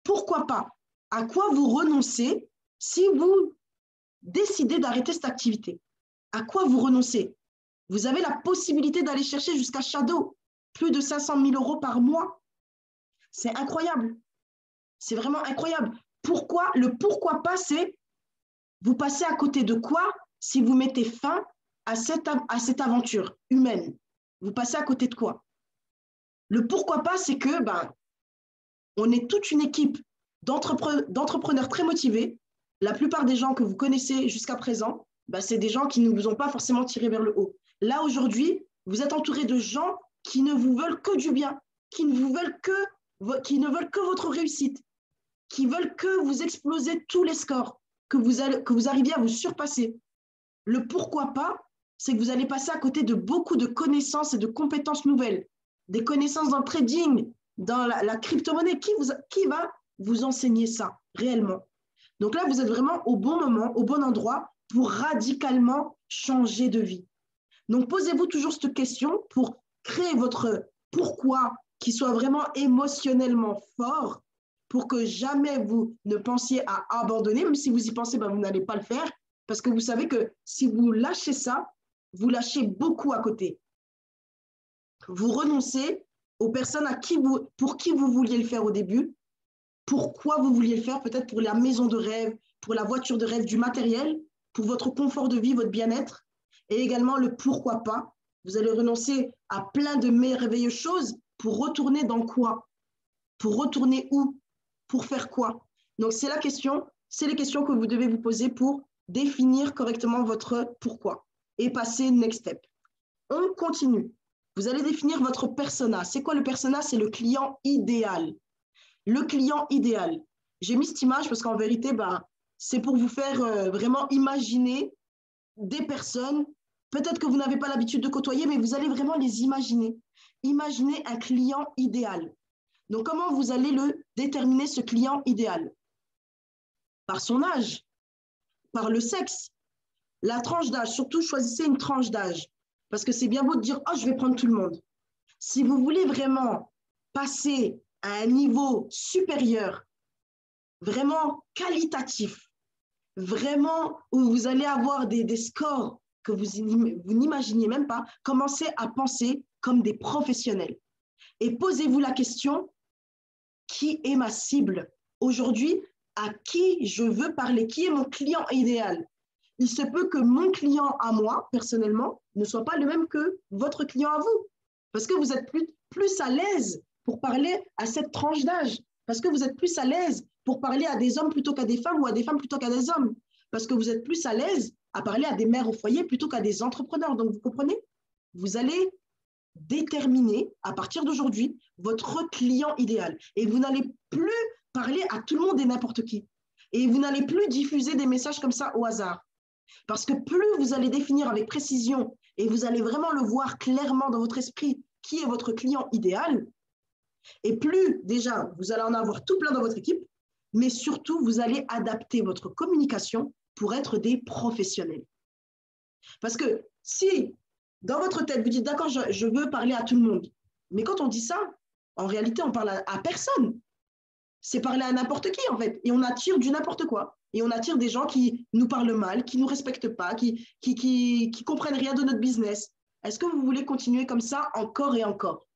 Pourquoi pas. À quoi vous renoncez si vous décidez d'arrêter cette activité? À quoi vous renoncez? Vous avez la possibilité d'aller chercher jusqu'à Shadow, plus de 500 000 € par mois. C'est incroyable. C'est vraiment incroyable. Pourquoi? Le pourquoi pas, c'est vous passez à côté de quoi si vous mettez fin à cette aventure humaine? Vous passez à côté de quoi? Le pourquoi pas, c'est que on est toute une équipe d'entrepreneurs très motivés. La plupart des gens que vous connaissez jusqu'à présent, c'est des gens qui ne vous ont pas forcément tiré vers le haut. Là, aujourd'hui, vous êtes entouré de gens qui ne vous veulent que du bien, qui ne veulent que votre réussite, qui veulent que vous explosez tous les scores, que vous arriviez à vous surpasser. Le pourquoi pas, c'est que vous allez passer à côté de beaucoup de connaissances et de compétences nouvelles, des connaissances dans le trading, dans la crypto-monnaie. Qui va vous enseigner ça réellement? Donc là, vous êtes vraiment au bon moment, au bon endroit pour radicalement changer de vie. Donc, posez-vous toujours cette question pour créer votre pourquoi qui soit vraiment émotionnellement fort pour que jamais vous ne pensiez à abandonner. Même si vous y pensez, ben, vous n'allez pas le faire parce que vous savez que si vous lâchez ça, vous lâchez beaucoup à côté. Vous renoncez aux personnes pour qui vous vouliez le faire au début, pourquoi vous vouliez le faire, peut-être pour la maison de rêve, pour la voiture de rêve, du matériel, pour votre confort de vie, votre bien-être, et également le pourquoi pas. Vous allez renoncer à plein de merveilleuses choses pour retourner dans quoi? Pour retourner où? Pour faire quoi? Donc, c'est les questions que vous devez vous poser pour définir correctement votre pourquoi et passer next step. On continue. Vous allez définir votre persona. C'est quoi le persona? C'est le client idéal. Le client idéal. J'ai mis cette image parce qu'en vérité, c'est pour vous faire vraiment imaginer des personnes, peut-être que vous n'avez pas l'habitude de côtoyer, mais vous allez vraiment les imaginer. Imaginez un client idéal. Donc, comment vous allez le déterminer, ce client idéal? Par son âge, par le sexe, la tranche d'âge. Surtout, choisissez une tranche d'âge. Parce que c'est bien beau de dire, oh, je vais prendre tout le monde. Si vous voulez vraiment passer à un niveau supérieur, vraiment qualitatif, vraiment où vous allez avoir des scores que vous n'imaginiez même pas, commencez à penser comme des professionnels. Et posez-vous la question, qui est ma cible? Aujourd'hui, à qui je veux parler? Qui est mon client idéal? Il se peut que mon client à moi, personnellement, ne soit pas le même que votre client à vous. Parce que vous êtes plus à l'aise pour parler à cette tranche d'âge. Parce que vous êtes plus à l'aise pour parler à des hommes plutôt qu'à des femmes ou à des femmes plutôt qu'à des hommes. Parce que vous êtes plus à l'aise à parler à des mères au foyer plutôt qu'à des entrepreneurs. Donc, vous comprenez? Vous allez déterminer, à partir d'aujourd'hui, votre client idéal. Et vous n'allez plus parler à tout le monde et n'importe qui. Et vous n'allez plus diffuser des messages comme ça au hasard. Parce que plus vous allez définir avec précision et vous allez vraiment le voir clairement dans votre esprit qui est votre client idéal, et plus déjà vous allez en avoir tout plein dans votre équipe, mais surtout vous allez adapter votre communication pour être des professionnels. Parce que si dans votre tête vous dites d'accord, je veux parler à tout le monde, mais quand on dit ça, en réalité on parle à personne. C'est parler à n'importe qui en fait, et on attire du n'importe quoi. Et on attire des gens qui nous parlent mal, qui ne nous respectent pas, qui comprennent rien de notre business. Est-ce que vous voulez continuer comme ça encore et encore?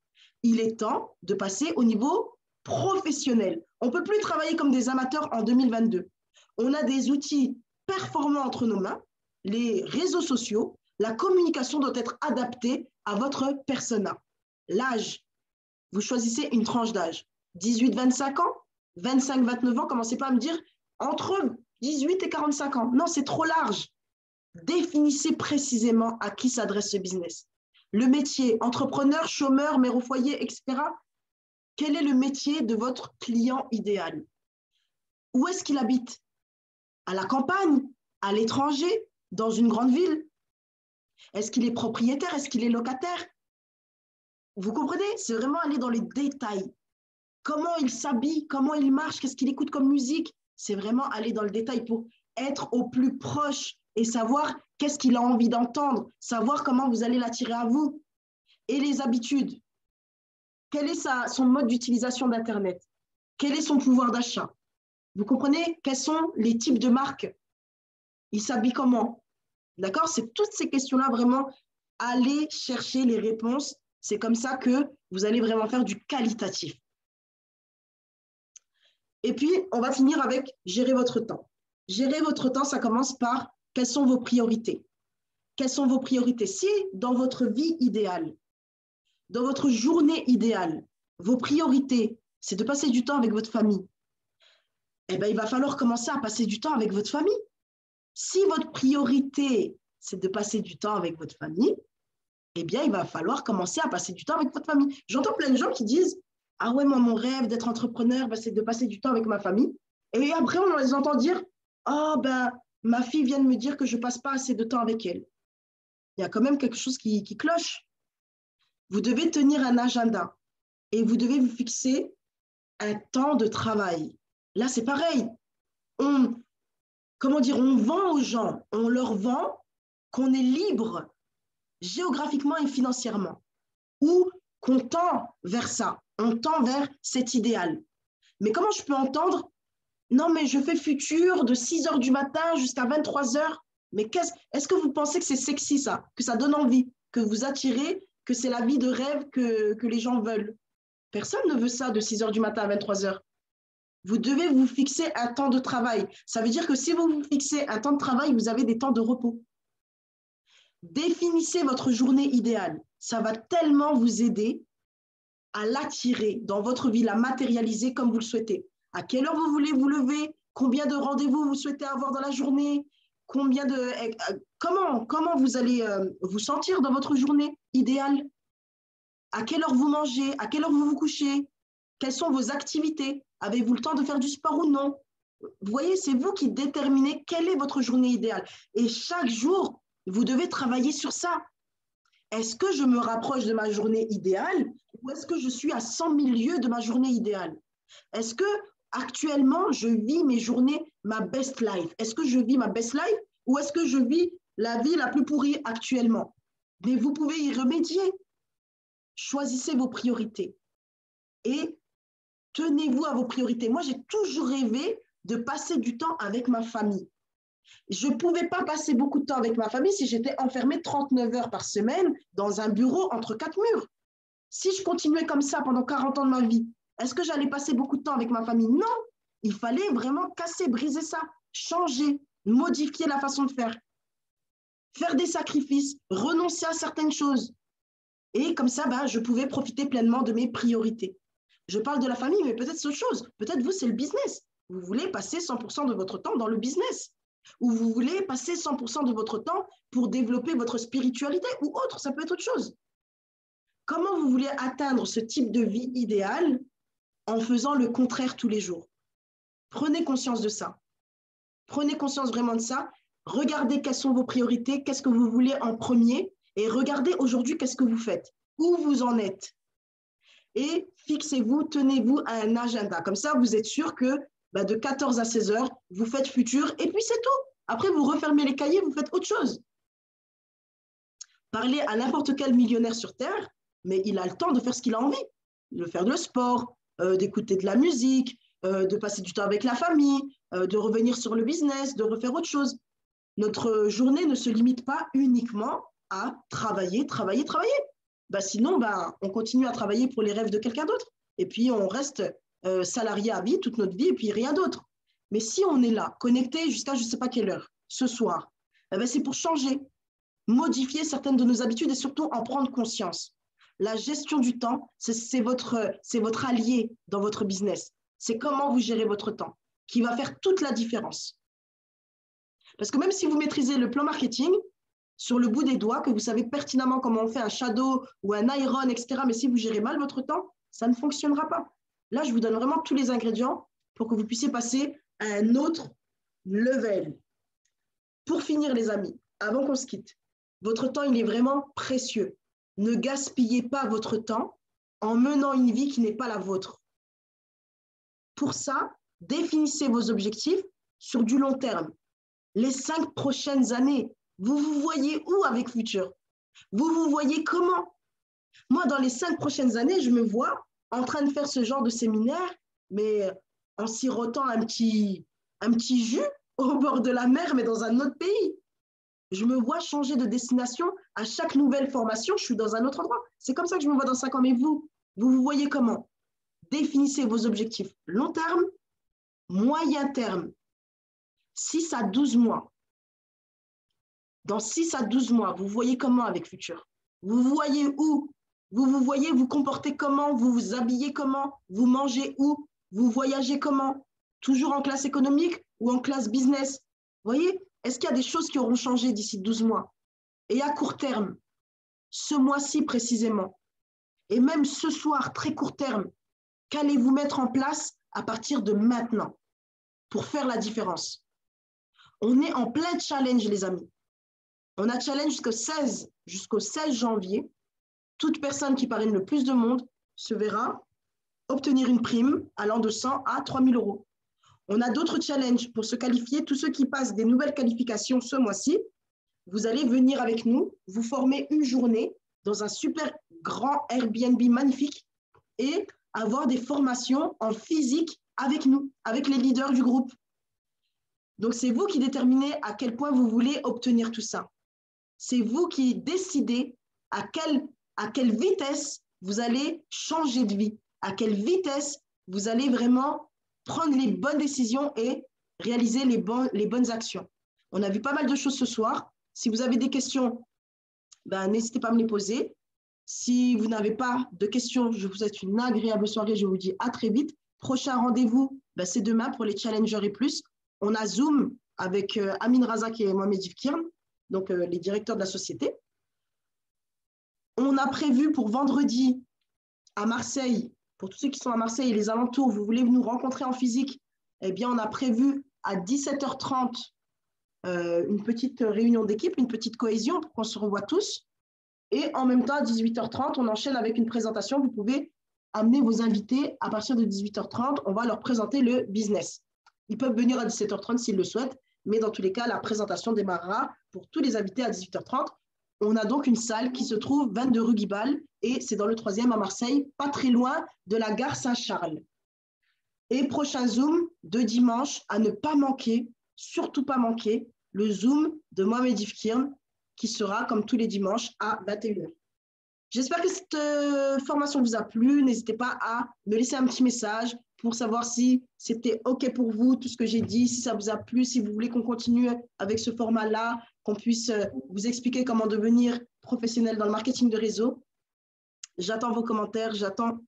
Il est temps de passer au niveau professionnel. On ne peut plus travailler comme des amateurs en 2022. On a des outils performants entre nos mains, les réseaux sociaux, la communication doit être adaptée à votre persona. L'âge, vous choisissez une tranche d'âge. 18-25 ans, 25-29 ans, commencez pas à me dire entre 18 et 45 ans. Non, c'est trop large. Définissez précisément à qui s'adresse ce business. Le métier, entrepreneur, chômeur, mère au foyer, etc. Quel est le métier de votre client idéal? Où est-ce qu'il habite? À la campagne? À l'étranger? Dans une grande ville? Est-ce qu'il est propriétaire? Est-ce qu'il est locataire? Vous comprenez? C'est vraiment aller dans les détails. Comment il s'habille? Comment il marche? Qu'est-ce qu'il écoute comme musique? C'est vraiment aller dans le détail pour être au plus proche et savoir qu'est-ce qu'il a envie d'entendre, savoir comment vous allez l'attirer à vous. Et les habitudes. Quel est son mode d'utilisation d'Internet? Quel est son pouvoir d'achat? Vous comprenez? Quels sont les types de marques? Il s'habille comment? D'accord? C'est toutes ces questions-là, vraiment, aller chercher les réponses. C'est comme ça que vous allez vraiment faire du qualitatif. Et puis, on va finir avec gérer votre temps. Gérer votre temps, ça commence par quelles sont vos priorités? Quelles sont vos priorités? Si dans votre vie idéale, dans votre journée idéale, vos priorités, c'est de passer du temps avec votre famille, eh bien, il va falloir commencer à passer du temps avec votre famille. Si votre priorité, c'est de passer du temps avec votre famille, eh bien, il va falloir commencer à passer du temps avec votre famille. J'entends plein de gens qui disent « Ah ouais, moi, mon rêve d'être entrepreneur, c'est de passer du temps avec ma famille. » Et après, on les entend dire « Ah, ma fille vient de me dire que je ne passe pas assez de temps avec elle. » Il y a quand même quelque chose qui cloche. Vous devez tenir un agenda et vous devez vous fixer un temps de travail. Là, c'est pareil. comment dire, on vend aux gens, on leur vend qu'on est libre géographiquement et financièrement, ou qu'on tend vers ça, on tend vers cet idéal. Mais comment je peux entendre, non, mais je fais futur de 6 heures du matin jusqu'à 23 heures. Mais est-ce que vous pensez que c'est sexy ça, que ça donne envie, que vous attirez, que c'est la vie de rêve que les gens veulent? Personne ne veut ça de 6 heures du matin à 23 heures. Vous devez vous fixer un temps de travail. Ça veut dire que si vous vous fixez un temps de travail, vous avez des temps de repos. Définissez votre journée idéale. Ça va tellement vous aider à l'attirer dans votre vie, la matérialiser comme vous le souhaitez. À quelle heure vous voulez vous lever? Combien de rendez-vous vous souhaitez avoir dans la journée? Comment vous allez vous sentir dans votre journée idéale? À quelle heure vous mangez? À quelle heure vous vous couchez? Quelles sont vos activités? Avez-vous le temps de faire du sport ou non? Vous voyez, c'est vous qui déterminez quelle est votre journée idéale. Et chaque jour, vous devez travailler sur ça. Est-ce que je me rapproche de ma journée idéale ou est-ce que je suis à 100 000 lieues de ma journée idéale? Est-ce que actuellement, je vis mes journées, ma best life? Est-ce que je vis ma best life ou est-ce que je vis la vie la plus pourrie actuellement? Mais vous pouvez y remédier. Choisissez vos priorités et tenez-vous à vos priorités. Moi, j'ai toujours rêvé de passer du temps avec ma famille. Je ne pouvais pas passer beaucoup de temps avec ma famille si j'étais enfermée 39 heures par semaine dans un bureau entre 4 murs. Si je continuais comme ça pendant 40 ans de ma vie, est-ce que j'allais passer beaucoup de temps avec ma famille? Non, il fallait vraiment casser, briser ça, changer, modifier la façon de faire des sacrifices, renoncer à certaines choses. Et comme ça, je pouvais profiter pleinement de mes priorités. Je parle de la famille, mais peut-être c'est autre chose. Peut-être vous, c'est le business. Vous voulez passer 100% de votre temps dans le business. Ou vous voulez passer 100% de votre temps pour développer votre spiritualité ou autre, ça peut être autre chose. Comment vous voulez atteindre ce type de vie idéale en faisant le contraire tous les jours? Prenez conscience de ça. Prenez conscience vraiment de ça. Regardez quelles sont vos priorités, qu'est-ce que vous voulez en premier et regardez aujourd'hui qu'est-ce que vous faites, où vous en êtes. Et fixez-vous, tenez-vous à un agenda. Comme ça, vous êtes sûr que de 14 à 16 heures, vous faites futur et puis c'est tout. Après, vous refermez les cahiers, vous faites autre chose. Parlez à n'importe quel millionnaire sur Terre, mais il a le temps de faire ce qu'il a envie, de faire le sport, d'écouter de la musique, de passer du temps avec la famille, de revenir sur le business, de refaire autre chose. Notre journée ne se limite pas uniquement à travailler, travailler, travailler. Sinon, on continue à travailler pour les rêves de quelqu'un d'autre. Et puis, on reste salarié à vie toute notre vie et puis rien d'autre. Mais si on est là, connecté jusqu'à je ne sais pas quelle heure, ce soir, c'est pour changer, modifier certaines de nos habitudes et surtout en prendre conscience. La gestion du temps, c'est votre allié dans votre business. C'est comment vous gérez votre temps qui va faire toute la différence. Parce que même si vous maîtrisez le plan marketing, sur le bout des doigts, que vous savez pertinemment comment on fait un shadow ou un iron, etc., mais si vous gérez mal votre temps, ça ne fonctionnera pas. Là, je vous donne vraiment tous les ingrédients pour que vous puissiez passer à un autre level. Pour finir, les amis, avant qu'on se quitte, votre temps, il est vraiment précieux. Ne gaspillez pas votre temps en menant une vie qui n'est pas la vôtre. Pour ça, définissez vos objectifs sur du long terme. Les 5 prochaines années, vous vous voyez où avec Futur? Vous vous voyez comment? Moi, dans les 5 prochaines années, je me vois en train de faire ce genre de séminaire, mais en sirotant un petit jus au bord de la mer, mais dans un autre pays. Je me vois changer de destination à chaque nouvelle formation, je suis dans un autre endroit. C'est comme ça que je me vois dans 5 ans. Mais vous vous voyez comment? Définissez vos objectifs long terme, moyen terme, 6 à 12 mois. Dans 6 à 12 mois, vous voyez comment avec Futur? Vous voyez où? Vous vous voyez vous comporter comment? Vous vous habillez comment? Vous mangez où? Vous voyagez comment? Toujours en classe économique ou en classe business? Vous voyez? Est-ce qu'il y a des choses qui auront changé d'ici 12 mois? Et à court terme, ce mois-ci précisément, et même ce soir, très court terme, qu'allez-vous mettre en place à partir de maintenant pour faire la différence? On est en plein challenge, les amis. On a challenge jusqu'au 16 janvier. Toute personne qui parraine le plus de monde se verra obtenir une prime allant de 100 à 3 000 euros. On a d'autres challenges pour se qualifier. Tous ceux qui passent des nouvelles qualifications ce mois-ci, vous allez venir avec nous, vous former une journée dans un super grand Airbnb magnifique et avoir des formations en physique avec nous, avec les leaders du groupe. Donc, c'est vous qui déterminez à quel point vous voulez obtenir tout ça. C'est vous qui décidez à quelle vitesse vous allez changer de vie, à quelle vitesse vous allez vraiment prendre les bonnes décisions et réaliser les bonnes actions. On a vu pas mal de choses ce soir. Si vous avez des questions, n'hésitez pas à me les poser. Si vous n'avez pas de questions, je vous souhaite une agréable soirée. Je vous dis à très vite. Prochain rendez-vous, c'est demain pour les Challengers et plus. On a Zoom avec Amin Razak et Mohamed Ifkirn, donc les directeurs de la société. On a prévu pour vendredi à Marseille, pour tous ceux qui sont à Marseille et les alentours, vous voulez nous rencontrer en physique, eh bien, on a prévu à 17h30 une petite réunion d'équipe, une petite cohésion pour qu'on se revoie tous. Et en même temps, à 18h30, on enchaîne avec une présentation. Vous pouvez amener vos invités à partir de 18h30. On va leur présenter le business. Ils peuvent venir à 17h30 s'ils le souhaitent, mais dans tous les cas, la présentation démarrera pour tous les invités à 18h30. On a donc une salle qui se trouve 22 rue Guibal et c'est dans le 3e à Marseille, pas très loin de la gare Saint-Charles. Et prochain Zoom de dimanche à ne pas manquer, surtout pas manquer, le Zoom de Mohamed Ifkirn qui sera comme tous les dimanches à 21h. J'espère que cette formation vous a plu. N'hésitez pas à me laisser un petit message pour savoir si c'était OK pour vous, tout ce que j'ai dit, si ça vous a plu, si vous voulez qu'on continue avec ce format-là, qu'on puisse vous expliquer comment devenir professionnel dans le marketing de réseau. J'attends vos commentaires, j'attends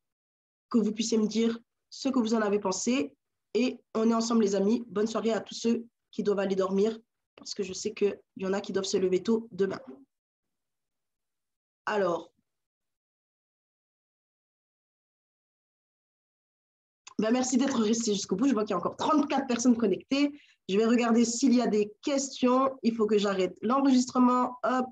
que vous puissiez me dire ce que vous en avez pensé. Et on est ensemble, les amis. Bonne soirée à tous ceux qui doivent aller dormir, parce que je sais qu'il y en a qui doivent se lever tôt demain. Alors, merci d'être resté jusqu'au bout. Je vois qu'il y a encore 34 personnes connectées. Je vais regarder s'il y a des questions. Il faut que j'arrête l'enregistrement. Hop.